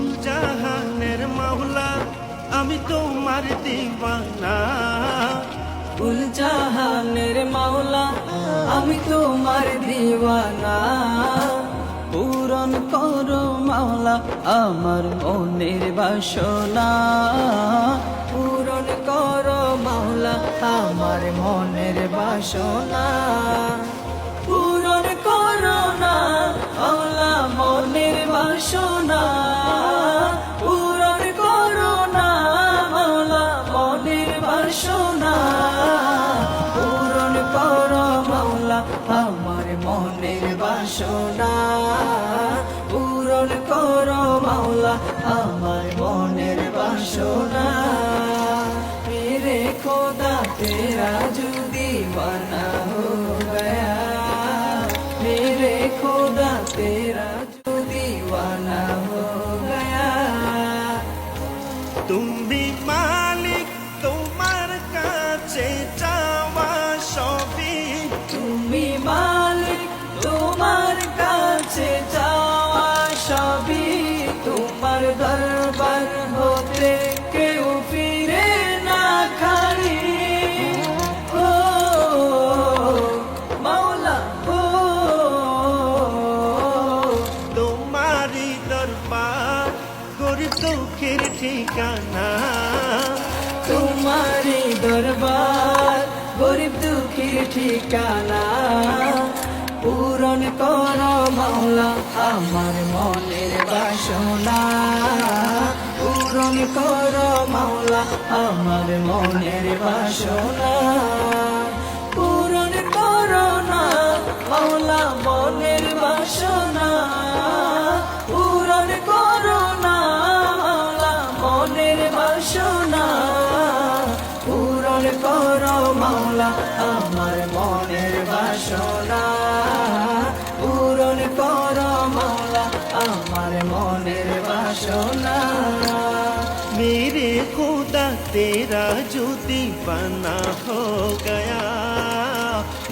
কুল জাহানের মাওলা আমি তোমার দিওয়ানা। কুল জাহানের মাওলা আমি তোমার দিওয়ানা। পূরণ করো মাওলা আমার মনের বাসনা। পূরণ করো মাওলা আমার মনের বাসনা। পূরণ করো না মাওলা মনের বাসনা। পূরণ করো না মাওলা মনের বাসনা। পূরণ করো মাওলা আমার মনের বাসনা। পূরণ করো মাওলা আমার মনের বাসনা। মেরে খোদা তেরা जो दीवाना हो गया। मेरे खुदा तेरा जो दीवाना हो गया। তুমি মালিক তোমার কাছে চাওয়া সবই। তুমি মালিক তোমার কাছে যাওয়া সবই। তোমার দরবার হতে কেউ ফিরে না খালি। ও মাওলা ও তোমারই দরবার গরিব দুঃখের ঠিকানা। তোমারি দরবার গরিব দুঃখীর ঠিকানা। পূরণ করো মাওলা আমার মনের বাসনা। পূরণ করো মাওলা আমার মনের বাসনা। পূরণ করো না মাওলা মনের বাসনা। পূরণ করো না মাওলা মনের বাসনা। পূরণ করো মাওলা আমার মনের বাসনা। পূরণ করো মাওলা আমার মনের বাসনা। मेरे खुदा तेरा जो दीवाना हो गया।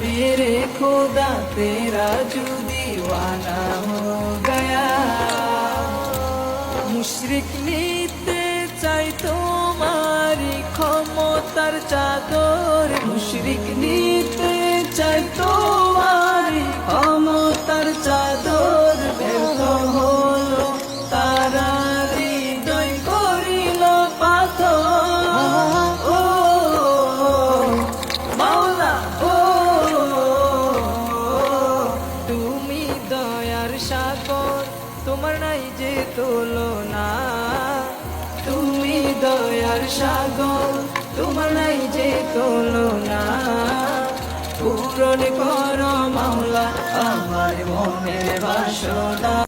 मेरे खुदा तेरा जो दीवाना हो गया। মুশরিক নিতে চাই তোমারি ক্ষমতার চাদর। মুশরিক নিতে চাই তোমারি ক্ষমতার চাদর। ব্যর্থ হলো তারা হৃদয় করিল পাথর। ও মাওলা ও তুমি দয়ার সাগর তোমার নাই যে তুলনা। তুমি দয়ার সাগর তোমার নাই যে তুলনা। পূরণ করো মাওলা আমার মনের বাসনা।